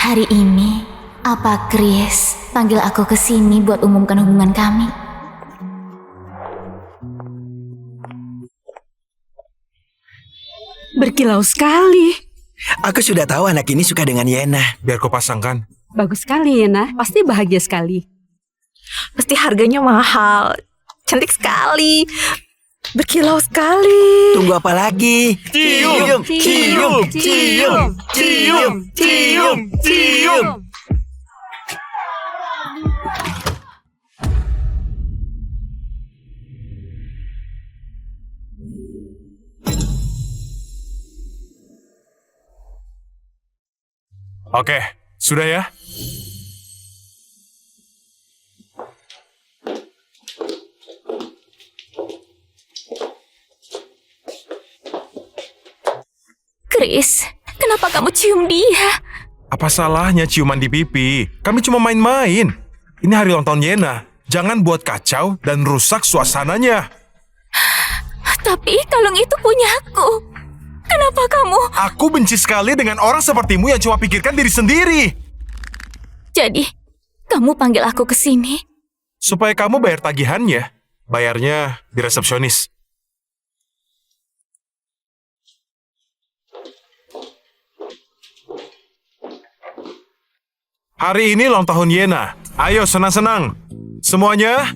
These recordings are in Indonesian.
Hari ini, apa Chris panggil aku ke sini buat umumkan hubungan kami? Berkilau sekali. Aku sudah tahu anak ini suka dengan Yena. Biar kau pasangkan. Bagus sekali, Yena. Pasti bahagia sekali. Pasti harganya mahal. Cantik sekali. Berkilau sekali. Tunggu apa lagi? Cium, cium, cium, cium, cium, cium. Oke, sudah ya? Chris, kenapa kamu cium dia? Apa salahnya ciuman di pipi? Kami cuma main-main. Ini hari ulang tahun Yena. Jangan buat kacau dan rusak suasananya. Tapi kalung itu punyaku. Kenapa kamu? Aku benci sekali dengan orang sepertimu yang cuma pikirkan diri sendiri. Jadi, kamu panggil aku ke sini? Supaya kamu bayar tagihannya. Bayarnya di resepsionis. Hari ini ulang tahun Yena. Ayo senang-senang. Semuanya,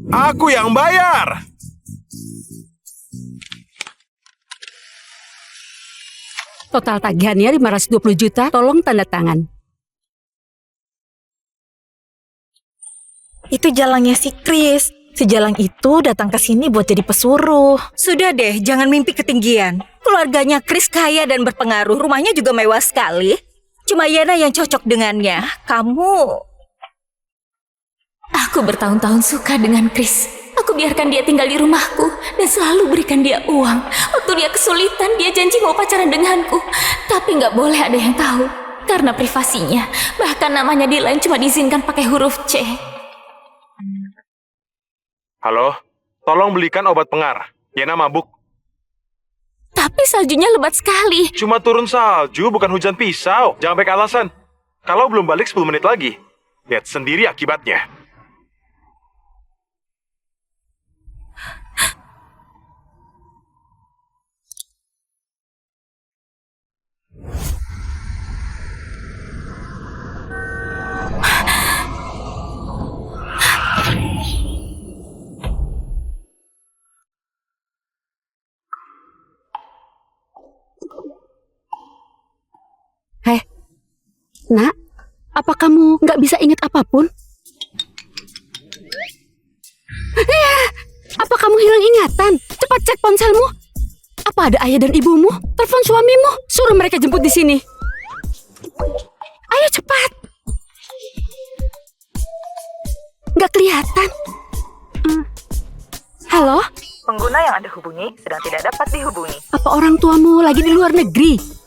aku yang bayar. Total tagihannya 520 juta, tolong tanda tangan. Itu jalangnya si Chris. Si jalang itu datang ke sini buat jadi pesuruh. Sudah deh, jangan mimpi ketinggian. Keluarganya Chris kaya dan berpengaruh. Rumahnya juga mewah sekali. Cuma Yena yang cocok dengannya. Kamu... Aku bertahun-tahun suka dengan Chris. Aku biarkan dia tinggal di rumahku dan selalu berikan dia uang. Waktu dia kesulitan, dia janji mau pacaran denganku. Tapi nggak boleh ada yang tahu karena privasinya. Bahkan namanya di line cuma diizinkan pakai huruf C. Halo, tolong belikan obat pengar. Yena mabuk. Tapi saljunya lebat sekali. Cuma turun salju, bukan hujan pisau. Jangan pakai alasan. Kalau belum balik 10 menit lagi, lihat sendiri akibatnya. Hei, Nak, apa kamu nggak bisa ingat apapun? Apa kamu hilang ingatan? Cepat cek ponselmu. Apa ada ayah dan ibumu? Telepon suamimu. Suruh mereka jemput di sini. Ayo cepat. Nggak kelihatan. Halo? Pengguna yang Anda hubungi sedang tidak dapat dihubungi. Apa orang tuamu lagi di luar negeri?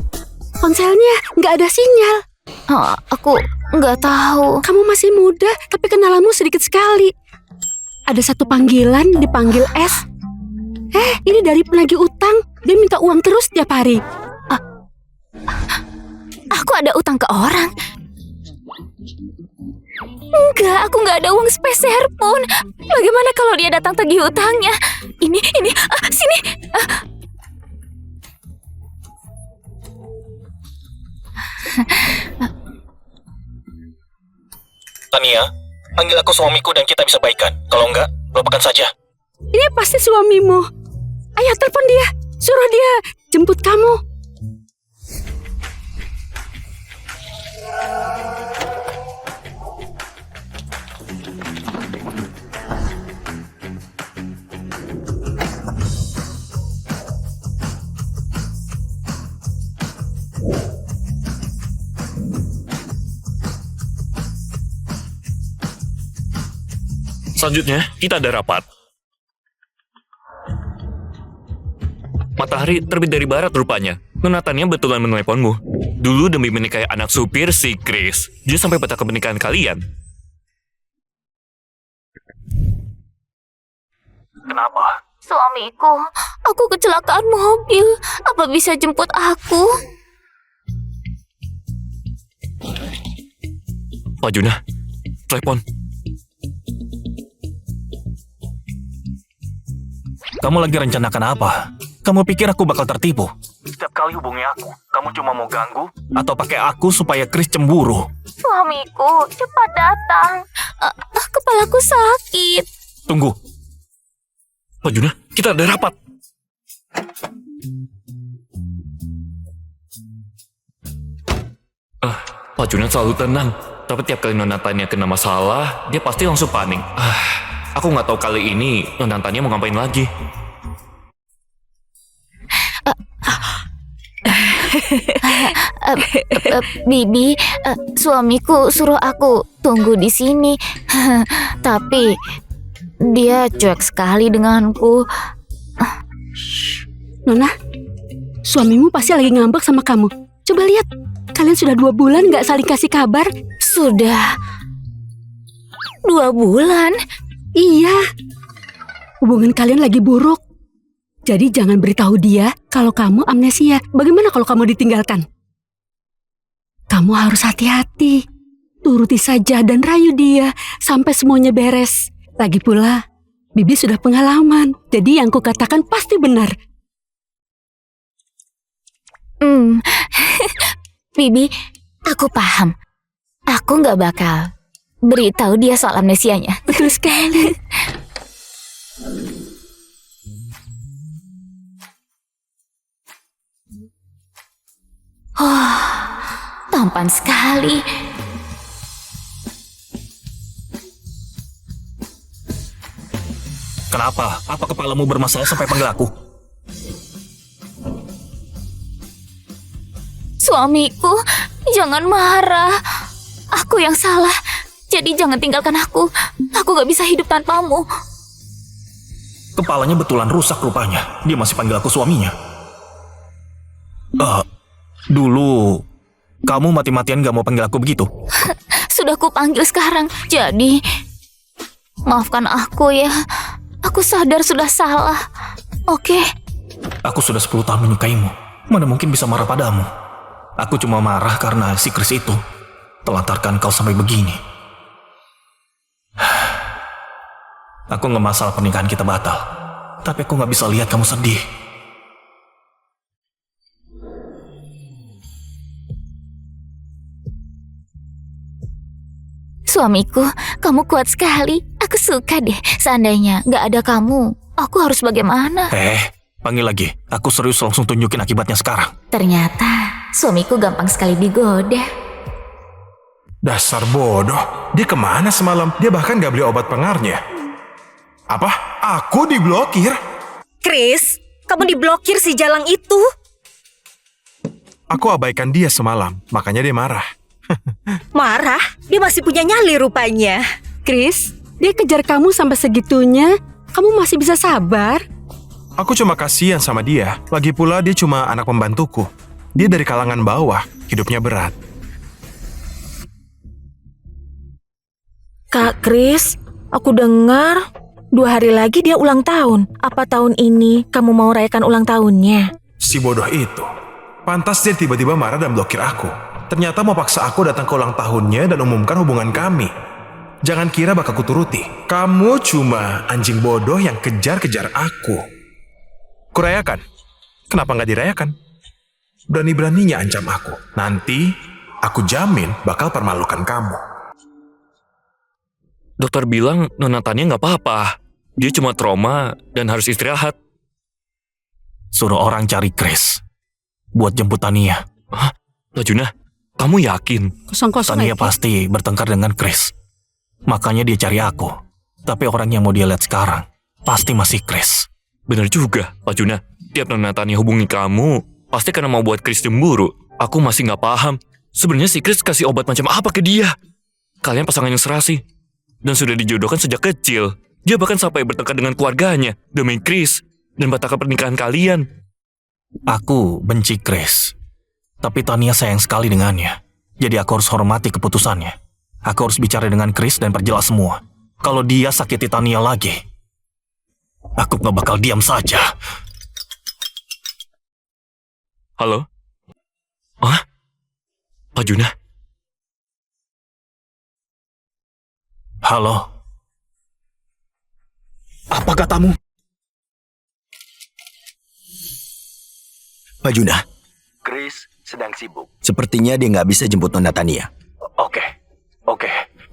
Ponselnya nggak ada sinyal. Oh, aku nggak tahu. Kamu masih muda, tapi kenalanmu sedikit sekali. Ada satu panggilan dipanggil S. Ini dari penagih utang. Dia minta uang terus tiap hari. Aku ada utang ke orang. Enggak, aku nggak ada uang sepeser pun. Bagaimana kalau dia datang tagih utangnya? Ini, sini. Tania, panggil aku suamiku dan kita bisa baikan. Kalau enggak, lupakan saja. Ini pasti suamimu. Ayo telepon dia. Suruh dia jemput kamu. Selanjutnya, kita ada rapat. Matahari terbit dari barat rupanya. Natania betulan meneleponmu. Dulu demi menikahi anak supir si Chris, dia sampai batal pernikahan kalian. Kenapa? Suamiku, aku kecelakaan mobil. Apa bisa jemput aku? Pak Juna, telepon. Kamu lagi rencanakan apa? Kamu pikir aku bakal tertipu? Setiap kali hubungi aku, kamu cuma mau ganggu? Atau pakai aku supaya Chris cemburu? Suamiku, cepat datang. Kepalaku sakit. Tunggu. Pak Juna, kita ada rapat. Pak Juna selalu tenang. Tapi tiap kali Nona Tania kena masalah, dia pasti langsung panik. Aku nggak tahu kali ini Nona Tania mau ngapain lagi. Bibi, suamiku suruh aku tunggu di sini. Tapi dia cuek sekali denganku. Nona, suamimu pasti lagi ngambek sama kamu. Coba lihat, kalian sudah 2 bulan gak saling kasih kabar. Sudah 2 bulan? Iya, hubungan kalian lagi buruk. Jadi jangan beritahu dia kalau kamu amnesia. Bagaimana kalau kamu ditinggalkan? Kamu harus hati-hati. Turuti saja dan rayu dia sampai semuanya beres. Lagi pula, Bibi sudah pengalaman. Jadi yang kukatakan pasti benar. Bibi, aku paham. Aku nggak bakal beritahu dia soal amnesianya. Betul sekali. Tampan sekali. Kenapa? Apa kepalamu bermasalah sampai panggil aku? Suamiku, jangan marah. Aku yang salah. Jadi jangan tinggalkan aku. Aku gak bisa hidup tanpamu. Kepalanya betulan rusak rupanya. Dia masih panggil aku suaminya. Dulu kamu mati-matian gak mau panggil aku begitu? Sudah kupanggil sekarang. Jadi, maafkan aku ya. Aku sadar sudah salah. Oke? Aku sudah 10 tahun menyukaimu. Mana mungkin bisa marah padamu? Aku cuma marah karena si Chris itu telantarkan kau sampai begini. Aku gak masalah pernikahan kita batal. Tapi aku gak bisa lihat kamu sedih. Suamiku, kamu kuat sekali. Aku suka deh. Seandainya gak ada kamu, aku harus bagaimana? Panggil lagi. Aku serius langsung tunjukin akibatnya sekarang. Ternyata suamiku gampang sekali digoda. Dasar bodoh. Dia kemana semalam? Dia bahkan gak beli obat pengarnya. Apa? Aku diblokir? Chris, kamu diblokir si Jalang itu. Aku abaikan dia semalam, makanya dia marah. Marah? Dia masih punya nyali rupanya. Chris, dia kejar kamu sampai segitunya. Kamu masih bisa sabar? Aku cuma kasihan sama dia. Lagi pula dia cuma anak pembantuku. Dia dari kalangan bawah, hidupnya berat. Kak Chris, aku dengar 2 hari lagi dia ulang tahun. Apa tahun ini kamu mau rayakan ulang tahunnya? Si bodoh itu. Pantas dia tiba-tiba marah dan blokir aku. Ternyata mau paksa aku datang ke ulang tahunnya dan umumkan hubungan kami. Jangan kira bakal kuturuti. Kamu cuma anjing bodoh yang kejar-kejar aku. Kurayakan. Kenapa nggak dirayakan? Berani-beraninya ancam aku. Nanti aku jamin bakal permalukan kamu. Dokter bilang Nona Tania nggak apa-apa. Dia cuma trauma dan harus istirahat. Suruh orang cari Chris buat jemput Tania. Hah? Pak Juna, kamu yakin? Kosong-kosong Tania lagi. pasti bertengkar dengan Chris. Makanya dia cari aku. Tapi orang yang mau dia lihat sekarang pasti masih Chris. Bener juga, Pak Juna. Tiap Nona Tania hubungi kamu, pasti karena mau buat Chris cemburu. Aku masih nggak paham. Sebenarnya si Chris kasih obat macam apa ke dia? Kalian pasangan yang serasi. Dan sudah dijodohkan sejak kecil. Dia bahkan sampai bertengkar dengan keluarganya demi Chris dan batalkan pernikahan kalian. Aku benci Chris. Tapi Tania sayang sekali dengannya. Jadi aku harus hormati keputusannya. Aku harus bicara dengan Chris dan perjelas semua. Kalau dia sakiti Tania lagi, aku gak bakal diam saja. Halo? Hah? Pak Juna? Halo? Apa katamu? Pak Juna. Chris sedang sibuk. Sepertinya dia nggak bisa jemput Nona Tania. Oke.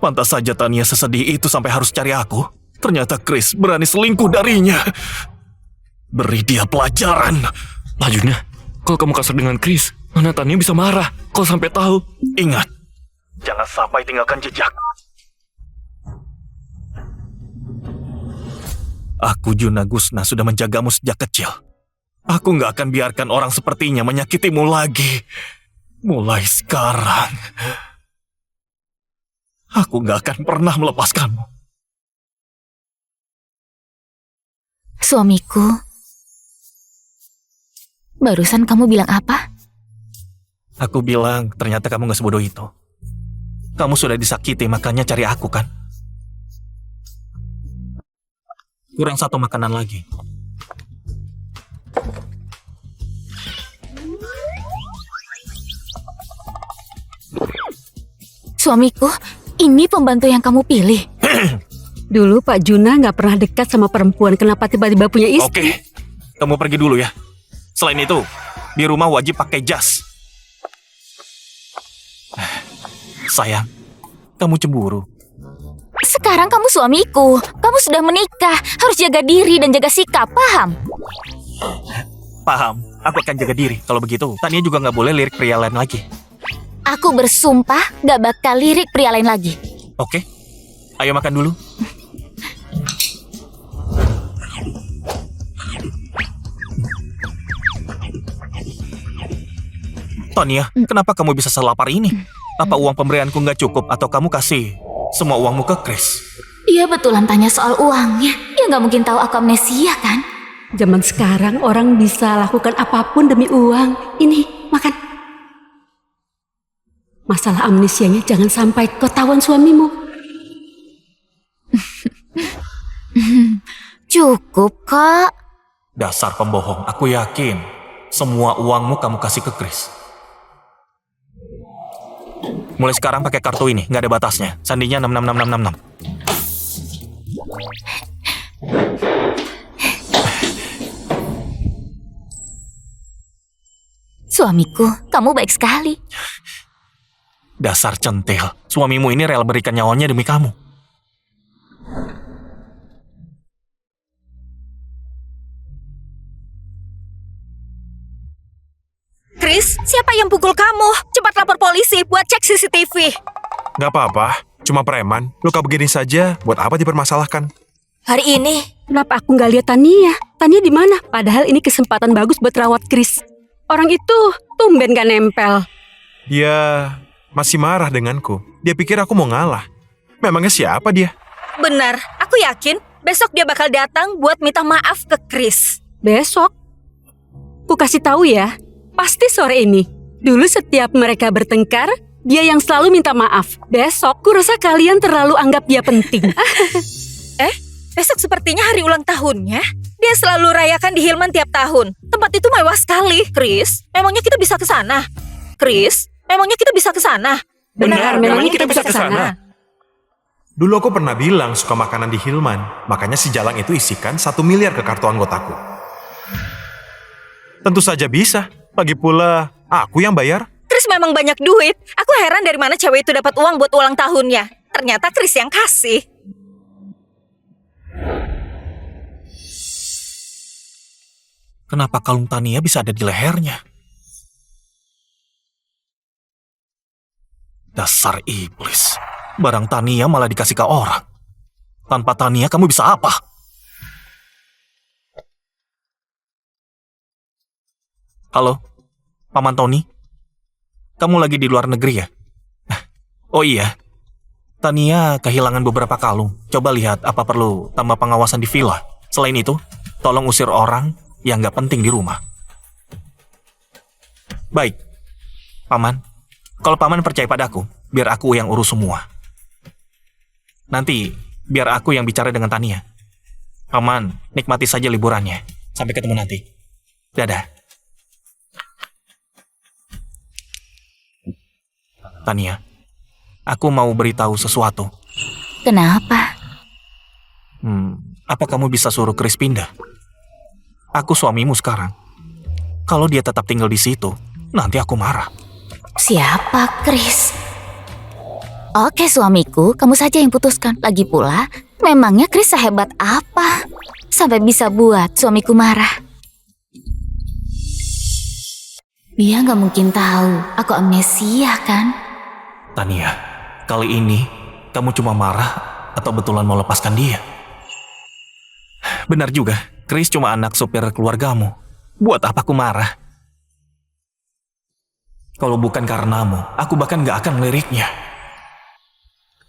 Pantas saja Tania sesedih itu sampai harus cari aku. Ternyata Chris berani selingkuh darinya. Beri dia pelajaran. Pak Juna, kalau kamu kasar dengan Chris, Nona Tania bisa marah kalau sampai tahu. Ingat, jangan sampai tinggalkan jejak. Aku Juna Gusna sudah menjagamu sejak kecil. Aku nggak akan biarkan orang sepertinya menyakitimu lagi. Mulai sekarang, aku nggak akan pernah melepaskanmu. Suamiku, barusan kamu bilang apa? Aku bilang, ternyata kamu nggak sebodoh itu. Kamu sudah disakiti, makanya cari aku kan? Kurang satu makanan lagi. Suamiku, ini pembantu yang kamu pilih. Dulu Pak Juna nggak pernah dekat sama perempuan. Kenapa tiba-tiba punya istri? Oke, kamu pergi dulu ya. Selain itu, di rumah wajib pakai jas. Sayang, kamu cemburu. Sekarang kamu suamiku. Kamu sudah menikah. Harus jaga diri dan jaga sikap, paham? Paham, aku akan jaga diri. Kalau begitu, Tania juga nggak boleh lirik pria lain lagi. Aku bersumpah gak bakal lirik pria lain lagi. Oke, ayo makan dulu. Tania, kenapa kamu bisa selapar ini? Apa uang pemberianku nggak cukup atau kamu kasih semua uangmu ke Chris? Iya betulan tanya soal uangnya. Dia gak mungkin tahu aku amnesia kan? Zaman sekarang orang bisa lakukan apapun demi uang. Ini, makan. Masalah amnesianya jangan sampai ketahuan suamimu. Cukup kak. Dasar pembohong, aku yakin semua uangmu kamu kasih ke Chris. Mulai sekarang pakai kartu ini, nggak ada batasnya. Sandinya 66666. Suamiku, kamu baik sekali. Dasar centil, suamimu ini rela berikan nyawanya demi kamu. Chris, siapa yang pukul kamu? Cepat lapor polisi buat cek CCTV. Gak apa-apa, cuma preman. Luka begini saja, buat apa dipermasalahkan? Hari ini, Kenapa aku nggak lihat Tania? Tania di mana? Padahal ini kesempatan bagus buat rawat Chris. Orang itu tumben gak nempel. Dia masih marah denganku. Dia pikir aku mau ngalah. Memangnya siapa dia? benar, aku yakin besok dia bakal datang buat minta maaf ke Chris. Besok? Ku kasih tahu ya, pasti sore ini. Dulu setiap mereka bertengkar, dia yang selalu minta maaf. Besok, ku rasa kalian terlalu anggap dia penting. Besok sepertinya hari ulang tahunnya. Dia selalu rayakan di Hillman tiap tahun. Tempat itu mewah sekali. Chris, memangnya kita bisa ke sana? Chris, memangnya kita bisa ke sana? Benar, memangnya kita bisa ke sana. Dulu aku pernah bilang suka makanan di Hillman. Makanya si Jalang itu isikan 1 miliar ke kartu anggotaku. Tentu saja bisa. Lagi pula, aku yang bayar. Chris memang banyak duit. Aku heran dari mana cewek itu dapat uang buat ulang tahunnya. Ternyata Chris yang kasih. Kenapa kalung Tania bisa ada di lehernya? Dasar iblis. Barang Tania malah dikasih ke orang. Tanpa Tania kamu bisa apa? Halo, Paman Tony? Kamu lagi di luar negeri ya? Oh iya, Tania kehilangan beberapa kalung. Coba lihat apa perlu tambah pengawasan di villa. Selain itu, tolong usir orang yang nggak penting di rumah. Baik, Paman. Kalau Paman percaya padaku, biar aku yang urus semua. Nanti, biar aku yang bicara dengan Tania. Paman, nikmati saja liburannya. Sampai ketemu nanti. Dadah. Tania, aku mau beritahu sesuatu. Kenapa? Apa kamu bisa suruh Chris pindah? Aku suamimu sekarang. Kalau dia tetap tinggal di situ, nanti aku marah. Siapa Chris? Oke suamiku, kamu saja yang putuskan. Lagi pula, memangnya Chris sehebat apa? Sampai bisa buat suamiku marah. Dia nggak mungkin tahu aku amnesia kan? Tania, kali ini kamu cuma marah atau betulan mau lepaskan dia? Benar juga, Chris cuma anak sopir keluargamu. Buat apa aku marah? Kalau bukan karenamu, aku bahkan gak akan meliriknya.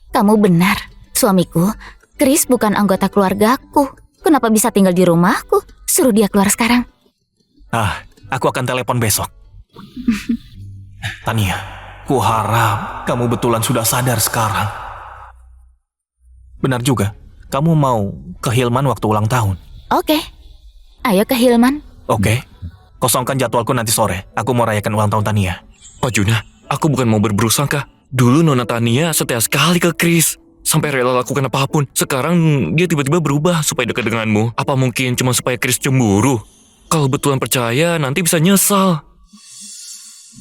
Kamu benar, suamiku. Chris bukan anggota keluargaku. Kenapa bisa tinggal di rumahku? Suruh dia keluar sekarang. Aku akan telepon besok. Tania, ku harap kamu betulan sudah sadar sekarang. Benar juga, kamu mau ke Hilman waktu ulang tahun. Oke, ayo ke Hilman. Oke, kosongkan jadwalku nanti sore. Aku mau rayakan ulang tahun Tania. Pak Juna, aku bukan mau berburuk sangka. Dulu Nona Tania setia sekali ke Chris. Sampai rela lakukan apapun. Sekarang dia tiba-tiba berubah supaya dekat denganmu. Apa mungkin cuma supaya Chris cemburu? Kalau betulan percaya, nanti bisa nyesal.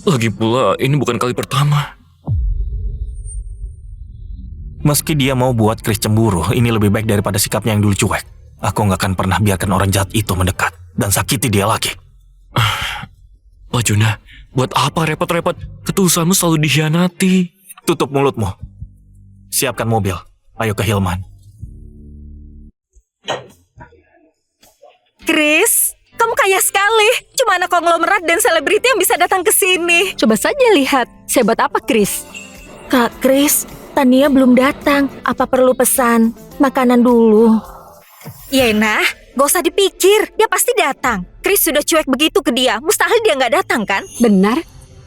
Lagi pula, ini bukan kali pertama. Meski dia mau buat Chris cemburu, ini lebih baik daripada sikapnya yang dulu cuek. Aku gak akan pernah biarkan orang jahat itu mendekat dan sakiti dia lagi. Pak Juna, buat apa repot-repot? Ketulusanmu selalu dikhianati. Tutup mulutmu. Siapkan mobil. Ayo ke Hilman. Chris, kamu kaya sekali. Cuma anak konglomerat dan selebriti yang bisa datang ke sini. Coba saja lihat, sehebat apa Chris. Kak Chris, Tania belum datang. Apa perlu pesan makanan dulu? Yena, gak usah dipikir. Dia pasti datang. Chris sudah cuek begitu ke dia. Mustahil dia gak datang kan? Benar,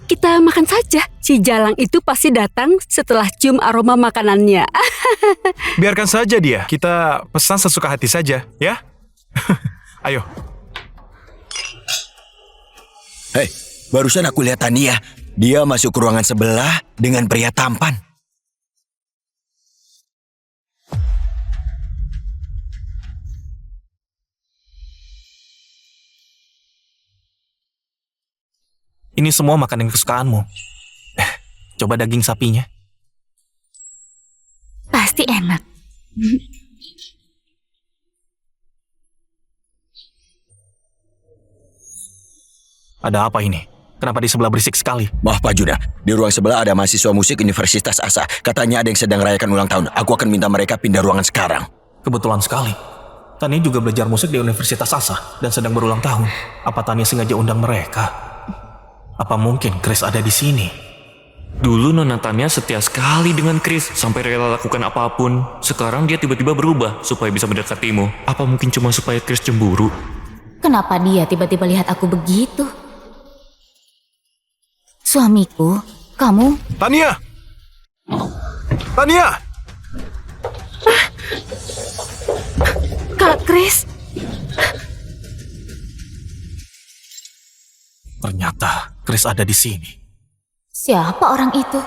kita makan saja. Si Jalang itu pasti datang setelah cium aroma makanannya. Biarkan saja dia. Kita pesan sesuka hati saja, ya? Ayo. Hei, barusan aku lihat Tania. Dia masuk ke ruangan sebelah dengan pria tampan. Ini semua makanan kesukaanmu. Coba daging sapinya. Pasti enak. Ada apa ini? Kenapa di sebelah berisik sekali? Maaf Pak Juna, di ruang sebelah ada mahasiswa musik Universitas Asa. Katanya ada yang sedang rayakan ulang tahun. Aku akan minta mereka pindah ruangan sekarang. Kebetulan sekali. Tania juga belajar musik di Universitas Asa dan sedang berulang tahun. Apa Tania sengaja undang mereka? Apa mungkin Chris ada di sini? Dulu Nona Tania setia sekali dengan Chris. Sampai rela lakukan apapun. Sekarang dia tiba-tiba berubah supaya bisa mendekatimu. Apa mungkin cuma supaya Chris cemburu? Kenapa dia tiba-tiba lihat aku begitu? Suamiku, kamu... Tania! Tania! Kak Chris, Ternyata Chris ada di sini. Siapa orang itu?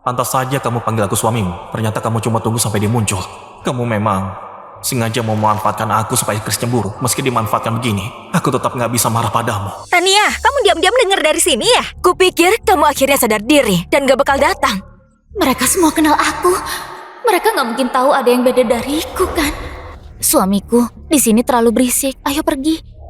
Pantas saja kamu panggil aku suamimu. Ternyata kamu cuma tunggu sampai dia muncul. Kamu memang sengaja mau memanfaatkan aku supaya Chris cemburu. Meski dimanfaatkan begini, aku tetap gak bisa marah padamu. Tania, kamu diam-diam dengar dari sini ya? kupikir kamu akhirnya sadar diri dan gak bakal datang. Mereka semua kenal aku. Mereka nggak mungkin tahu ada yang beda dariku kan? Suamiku, di sini terlalu berisik. Ayo pergi.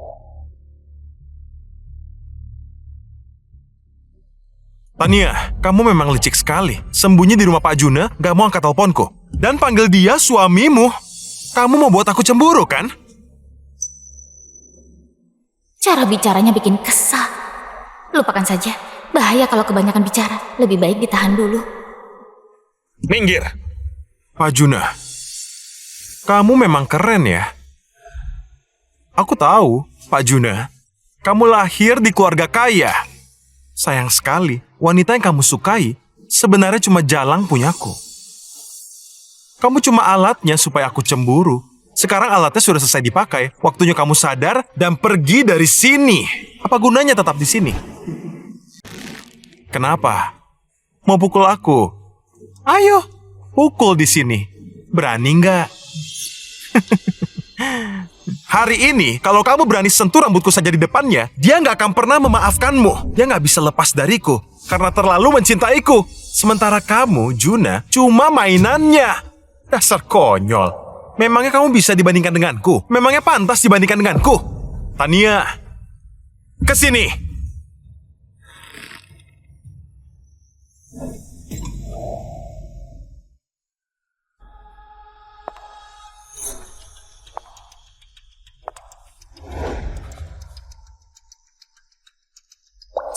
Tania, kamu memang licik sekali. Sembunyi di rumah Pak Juna, gak mau angkat teleponku. Dan panggil dia suamimu. Kamu mau buat aku cemburu, kan? Cara bicaranya bikin kesal. Lupakan saja. Bahaya kalau kebanyakan bicara. Lebih baik ditahan dulu. Minggir. Pak Juna, kamu memang keren ya. Aku tahu, Pak Juna, kamu lahir di keluarga kaya. Sayang sekali, wanita yang kamu sukai sebenarnya cuma Jalang punyaku. Kamu cuma alatnya supaya aku cemburu. Sekarang alatnya sudah selesai dipakai. Waktunya kamu sadar dan pergi dari sini. Apa gunanya tetap di sini? Kenapa? Mau pukul aku? Ayo, pukul di sini. Berani nggak? Hari ini, kalau kamu berani sentuh rambutku saja di depannya, dia nggak akan pernah memaafkanmu. Dia nggak bisa lepas dariku, karena terlalu mencintaiku. Sementara kamu, Juna, cuma mainannya. Dasar konyol. Memangnya kamu bisa dibandingkan denganku? Memangnya pantas dibandingkan denganku? Tania, kesini.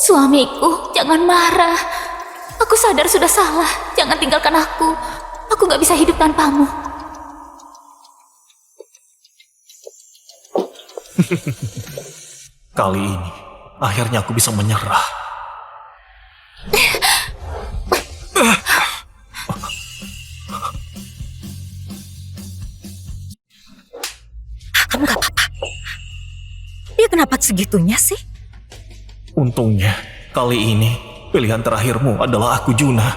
Suamiku, jangan marah. Aku sadar sudah salah. Jangan tinggalkan aku. Aku gak bisa hidup tanpamu. Kali ini, akhirnya aku bisa menyerah. Kamu gak apa-apa. Dia kenapa segitunya sih? Untungnya, kali ini pilihan terakhirmu adalah aku, Juna.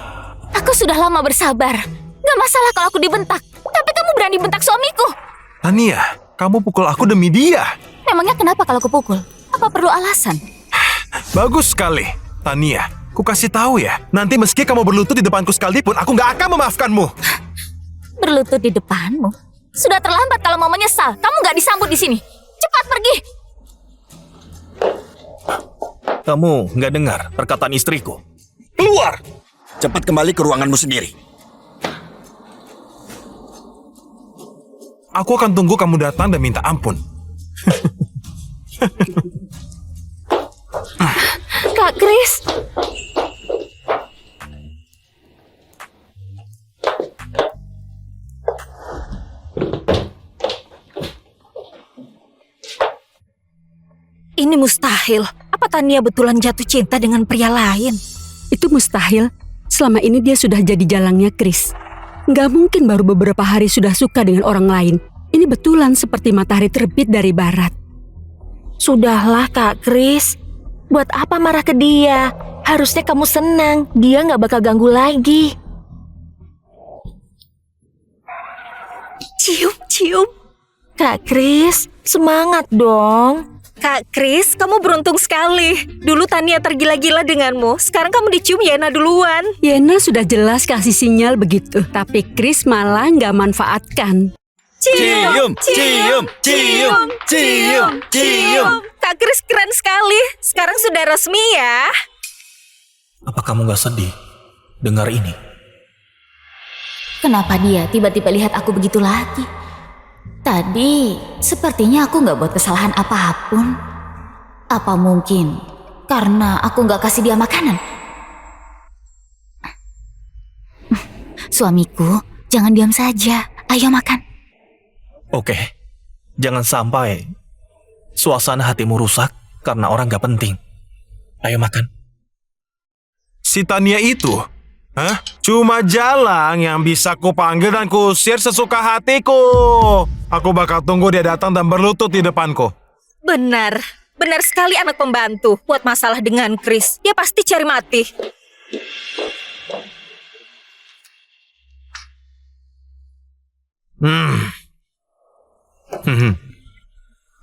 Aku sudah lama bersabar. Gak masalah kalau aku dibentak. Tapi kamu berani bentak suamiku. Tania, kamu pukul aku demi dia. Memangnya kenapa kalau aku pukul? Apa perlu alasan? Bagus sekali, Tania. Ku kasih tahu ya, nanti meski kamu berlutut di depanku sekalipun, aku nggak akan memaafkanmu. Berlutut di depanmu? Sudah terlambat kalau mau menyesal. Kamu gak disambut di sini. Cepat pergi. Kamu nggak dengar perkataan istriku? Keluar! Cepat kembali ke ruanganmu sendiri. Aku akan tunggu kamu datang dan minta ampun. Kak Kris. Ini mustahil. Apa Tania betulan jatuh cinta dengan pria lain? Itu mustahil. Selama ini dia sudah jadi jalangnya Kris. Nggak mungkin baru beberapa hari sudah suka dengan orang lain. Ini betulan seperti matahari terbit dari barat. Sudahlah Kak Kris. Buat apa marah ke dia? Harusnya kamu senang. Dia nggak bakal ganggu lagi. Cium. Kak Kris, semangat dong. Kak Kris, kamu beruntung sekali. Dulu Tania tergila-gila denganmu. Sekarang kamu dicium Yena duluan. Yena sudah jelas kasih sinyal begitu. Tapi Kris malah nggak manfaatkan. Cium. Kak Kris keren sekali. Sekarang sudah resmi ya. Apa kamu nggak sedih dengar ini? Kenapa dia tiba-tiba lihat aku begitu lagi? Tadi sepertinya aku gak buat kesalahan apapun. Apa mungkin karena aku gak kasih dia makanan? Suamiku, jangan diam saja. Ayo makan. Oke, jangan sampai suasana hatimu rusak karena orang gak penting. Ayo makan. Si Tania itu, cuma Jalang yang bisa kupanggil dan kusir sesuka hatiku. Aku bakal tunggu dia datang dan berlutut di depanku. Benar sekali anak pembantu. Buat masalah dengan Kris, dia pasti cari mati.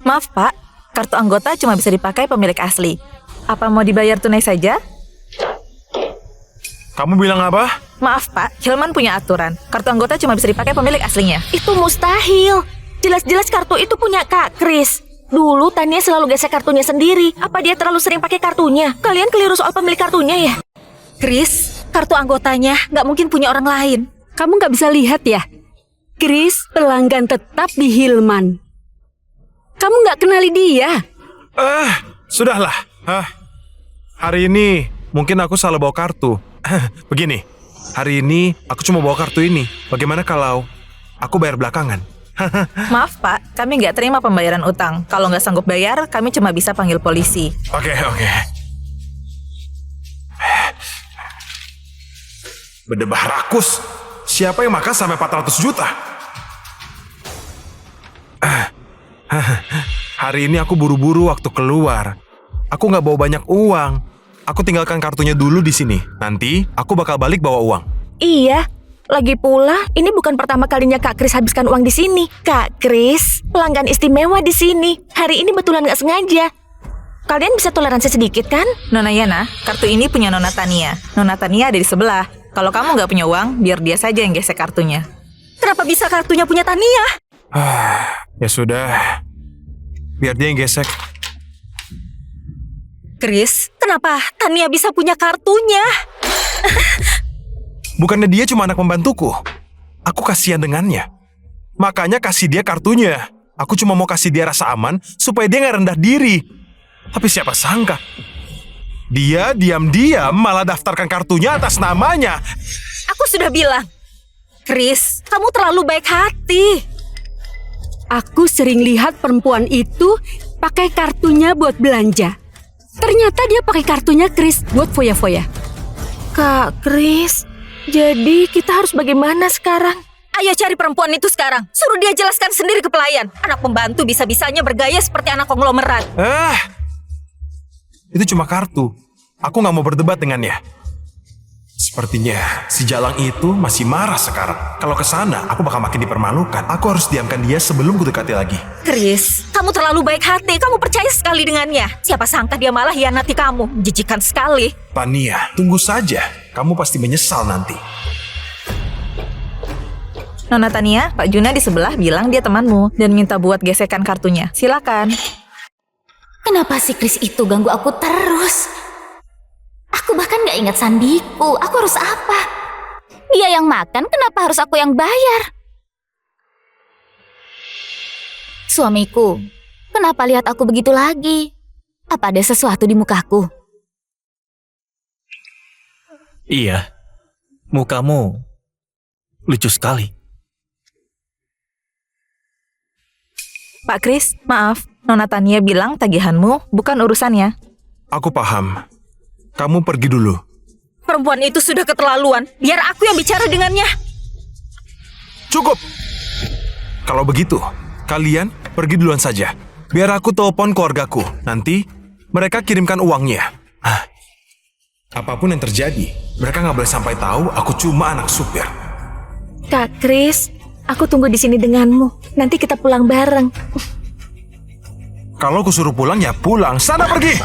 Maaf Pak, kartu anggota cuma bisa dipakai pemilik asli. Apa mau dibayar tunai saja? Kamu bilang apa? Maaf Pak, Hilman punya aturan. Kartu anggota cuma bisa dipakai pemilik aslinya. Itu mustahil. Jelas-jelas kartu itu punya Kak Kris. Dulu Tania selalu gesek kartunya sendiri. Apa dia terlalu sering pakai kartunya? Kalian keliru soal pemilik kartunya ya? Kris, kartu anggotanya nggak mungkin punya orang lain. Kamu nggak bisa lihat ya? Kris pelanggan tetap di Hilman. Kamu nggak kenali dia? Sudahlah. Hari ini mungkin aku salah bawa kartu. Begini, hari ini aku cuma bawa kartu ini. Bagaimana kalau aku bayar belakangan? Maaf Pak, kami nggak terima pembayaran utang. Kalau nggak sanggup bayar, kami cuma bisa panggil polisi. Oke. Berdebah rakus. Siapa yang makan sampai 400 juta? Hari ini aku buru-buru waktu keluar. Aku nggak bawa banyak uang. Aku tinggalkan kartunya dulu di sini. Nanti aku bakal balik bawa uang. Iya, Lagi pula, ini bukan pertama kalinya Kak Kris habiskan uang di sini. Kak Kris, pelanggan istimewa di sini. Hari ini betulan nggak sengaja. Kalian bisa toleransi sedikit kan? Nona Yana, kartu ini punya Nona Tania. Nona Tania ada di sebelah. Kalau kamu nggak punya uang, biar dia saja yang gesek kartunya. Kenapa bisa kartunya punya Tania? Ya sudah. Biar dia yang gesek. Kris, kenapa Tania bisa punya kartunya? Bukannya dia cuma anak pembantuku. Aku kasihan dengannya. Makanya kasih dia kartunya. Aku cuma mau kasih dia rasa aman supaya dia nggak rendah diri. Tapi siapa sangka dia diam-diam malah daftarkan kartunya atas namanya. Aku sudah bilang, Kris, kamu terlalu baik hati. Aku sering lihat perempuan itu pakai kartunya buat belanja. Ternyata dia pakai kartunya Kris buat foya-foya. Kak Kris, jadi kita harus bagaimana sekarang? Ayo cari perempuan itu sekarang. Suruh dia jelaskan sendiri ke pelayan. Anak pembantu bisa-bisanya bergaya seperti anak konglomerat. Itu cuma kartu. Aku nggak mau berdebat dengannya. Sepertinya si Jalang itu masih marah sekarang. Kalau ke sana, aku bakal makin dipermalukan. Aku harus diamkan dia sebelum kudekati lagi. Kris, kamu terlalu baik hati. Kamu percaya sekali dengannya. Siapa sangka dia malah hianati kamu. Menjijikan sekali. Tania, tunggu saja. Kamu pasti menyesal nanti. Nona Tania, Pak Juna di sebelah bilang dia temanmu dan minta buat gesekan kartunya. Silakan. Kenapa si Kris itu ganggu aku terus? Aku bahkan gak ingat sandiku. Aku harus apa? Dia yang makan, kenapa harus aku yang bayar? Suamiku, kenapa lihat aku begitu lagi? Apa ada sesuatu di mukaku? Iya, mukamu lucu sekali. Pak Kris, maaf. Nona Tania bilang tagihanmu bukan urusannya. Aku paham. Kamu pergi dulu. Perempuan itu sudah keterlaluan. Biar aku yang bicara dengannya. Cukup. Kalau begitu, kalian pergi duluan saja. Biar aku telepon keluargaku. Nanti mereka kirimkan uangnya. Apapun yang terjadi, mereka nggak boleh sampai tahu aku cuma anak supir. Kak Kris, aku tunggu di sini denganmu. Nanti kita pulang bareng. Kalau aku suruh pulang, ya pulang. Sana pergi!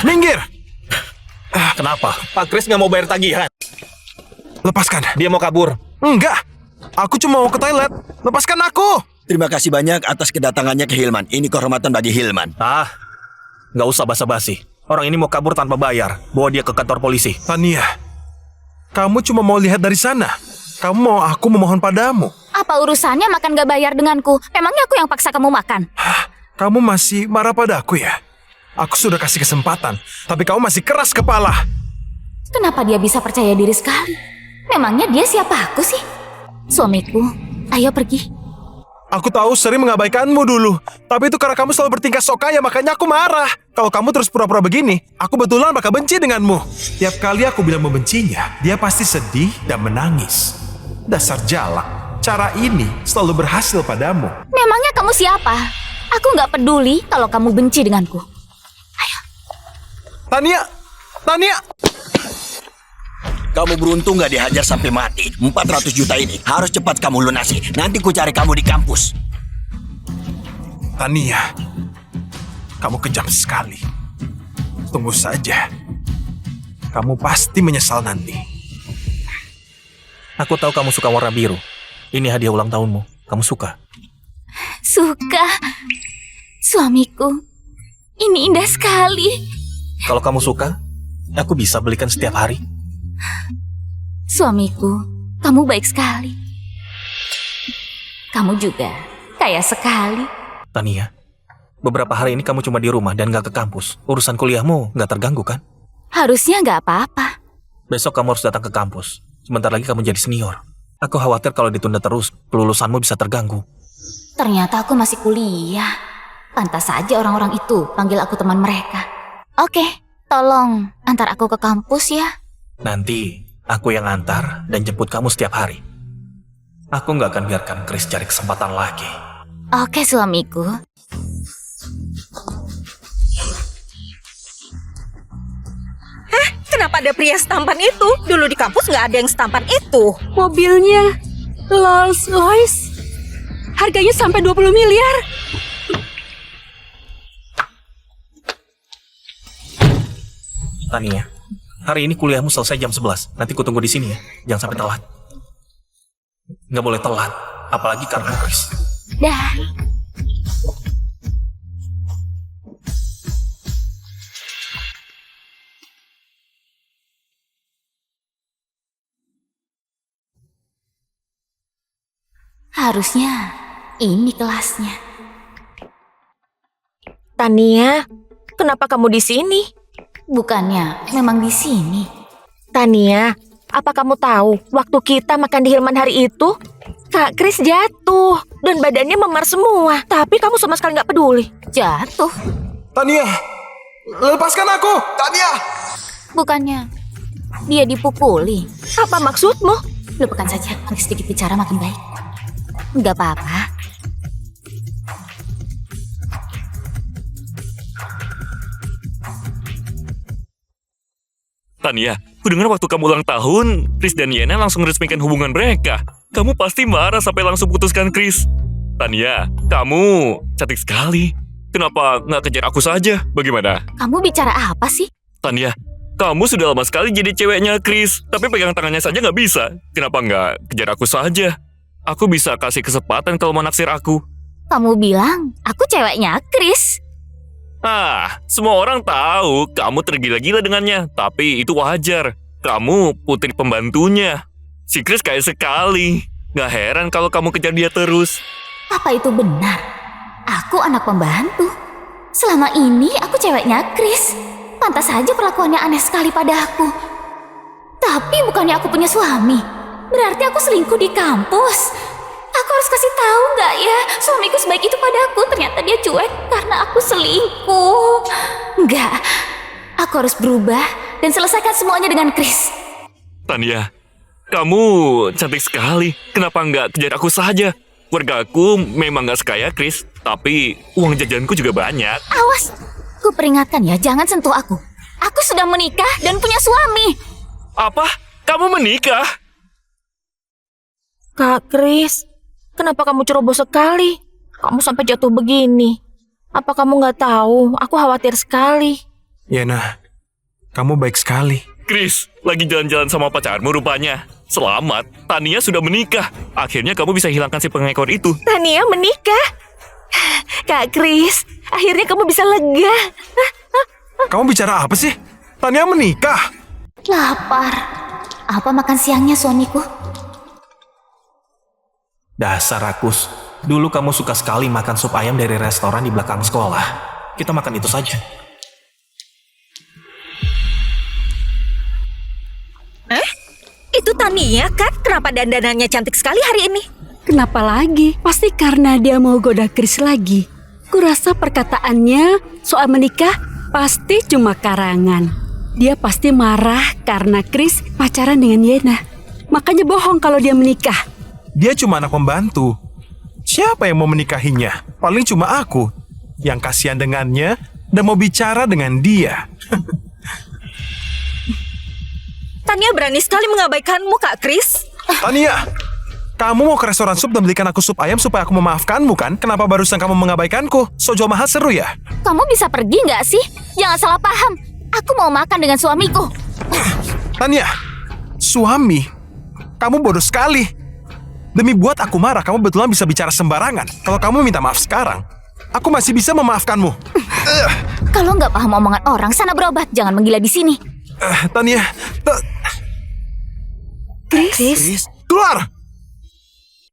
Minggir! Kenapa? Pak Kris nggak mau bayar tagihan. Lepaskan. Dia mau kabur. Enggak! Aku cuma mau ke toilet. Lepaskan aku! Terima kasih banyak atas kedatangannya ke Hilman. Ini kehormatan bagi Hilman. Nggak usah basa-basi. Orang ini mau kabur tanpa bayar. Bawa dia ke kantor polisi. Tania, kamu cuma mau lihat dari sana. Kamu mau aku memohon padamu. Apa urusannya makan gak bayar denganku? Memangnya aku yang paksa kamu makan? Kamu masih marah padaku ya? Aku sudah kasih kesempatan, tapi kamu masih keras kepala. Kenapa dia bisa percaya diri sekali? Memangnya dia siapa aku sih? Suamiku, ayo pergi. Aku tahu sering mengabaikanmu dulu, tapi itu karena kamu selalu bertingkah sok kaya, makanya aku marah. Kalau kamu terus pura-pura begini, aku betulan bakal benci denganmu. Tiap kali aku bilang membencinya, dia pasti sedih dan menangis. Dasar Jalang, cara ini selalu berhasil padamu. Memangnya kamu siapa? Aku gak peduli kalau kamu benci denganku. Tania! Tania! Kamu beruntung gak dihajar sampai mati. 400 juta ini harus cepat kamu lunasi. Nanti ku cari kamu di kampus. Tania, kamu kejam sekali. Tunggu saja. Kamu pasti menyesal nanti. Aku tahu kamu suka warna biru. Ini hadiah ulang tahunmu. Kamu suka? Suka. Suamiku, ini indah sekali. Kalau kamu suka, aku bisa belikan setiap hari. Suamiku, kamu baik sekali. Kamu juga kaya sekali. Tania, beberapa hari ini kamu cuma di rumah dan gak ke kampus. Urusan kuliahmu gak terganggu kan? Harusnya gak apa-apa. Besok kamu harus datang ke kampus. Sebentar lagi kamu jadi senior. Aku khawatir kalau ditunda terus, kelulusanmu bisa terganggu. Ternyata aku masih kuliah. Pantas saja orang-orang itu panggil aku teman mereka. Oke, tolong antar aku ke kampus ya. Nanti aku yang antar dan jemput kamu setiap hari. Aku nggak akan biarkan Chris cari kesempatan lagi. Oke, suamiku. Kenapa ada pria setampan itu? Dulu di kampus nggak ada yang setampan itu. Mobilnya Rolls-Royce. Harganya sampai 20 miliar. Tania, hari ini kuliahmu selesai jam 11. Nanti kutunggu di sini ya. Jangan sampai telat. Nggak boleh telat, apalagi karena Chris. Dah. Harusnya ini kelasnya. Tania, kenapa kamu di sini? Bukannya memang di sini. Tania, apa kamu tahu waktu kita makan di Hilman hari itu, Kak Chris jatuh dan badannya memar semua. Tapi kamu sama sekali nggak peduli. Jatuh. Tania, lepaskan aku! Tania! Bukannya dia dipukuli. Apa maksudmu? Lupakan saja, nanti sedikit bicara makin baik. Nggak apa-apa. Tania, kudengar waktu kamu ulang tahun, Chris dan Yena langsung resmikan hubungan mereka. Kamu pasti marah sampai langsung putuskan Chris. Tania, kamu cantik sekali. Kenapa nggak kejar aku saja? Bagaimana? Kamu bicara apa sih? Tania, kamu sudah lama sekali jadi ceweknya Chris, tapi pegang tangannya saja nggak bisa. Kenapa nggak kejar aku saja? Aku bisa kasih kesempatan kalau mau naksir aku. Kamu bilang aku ceweknya Chris. Semua orang tahu kamu tergila-gila dengannya, tapi itu wajar. Kamu putri pembantunya. Si Chris kaya sekali. Nggak heran kalau kamu kejar dia terus. Apa itu benar? Aku anak pembantu. Selama ini aku ceweknya Chris. Pantas saja perlakuannya aneh sekali pada aku. Tapi bukannya aku punya suami. Berarti aku selingkuh di kampus. Aku harus kasih tahu nggak ya? Suamiku sebaik itu pada aku. Ternyata dia cuek karena aku selingkuh. Nggak. Aku harus berubah dan selesaikan semuanya dengan Chris. Tania, kamu cantik sekali. Kenapa nggak kejar aku saja? Keluarga aku memang nggak sekaya Chris, tapi uang jajanku juga banyak. Awas, ku peringatkan ya, jangan sentuh aku. Aku sudah menikah dan punya suami. Apa? Kamu menikah? Kak Chris, kenapa kamu ceroboh sekali? Kamu sampai jatuh begini. Apa kamu nggak tahu? Aku khawatir sekali. Yena, kamu baik sekali. Chris, lagi jalan-jalan sama pacarmu rupanya. Selamat, Tania sudah menikah. Akhirnya kamu bisa hilangkan si pengekor itu. Tania menikah. Kak Chris, akhirnya kamu bisa lega. Kamu bicara apa sih? Tania menikah? Lapar. Apa makan siangnya suamiku? Dasar rakus. Dulu kamu suka sekali makan sup ayam dari restoran di belakang sekolah. Kita makan itu saja. Itu Tania kan? Kenapa dandanannya cantik sekali hari ini? Kenapa lagi? Pasti karena dia mau goda Chris lagi. Kurasa perkataannya soal menikah pasti cuma karangan. Dia pasti marah karena Chris pacaran dengan Yena. Makanya bohong kalau dia menikah. Dia cuma anak pembantu. Siapa yang mau menikahinya? Paling cuma aku yang kasihan dengannya dan mau bicara dengan dia. Tania berani sekali mengabaikanmu, Kak Chris. Tania, kamu mau ke restoran sup dan belikan aku sup ayam supaya aku memaafkanmu kan? Kenapa barusan kamu mengabaikanku? So jual mahal seru ya? Kamu bisa pergi nggak sih? Jangan salah paham. Aku mau makan dengan suamiku. Tania, suami? Kamu bodoh sekali. Demi buat aku marah, kamu betulan bisa bicara sembarangan. Kalau kamu minta maaf sekarang, aku masih bisa memaafkanmu. Kalau nggak paham omongan orang, sana berobat. Jangan menggila di sini. Tania, Chris? keluar!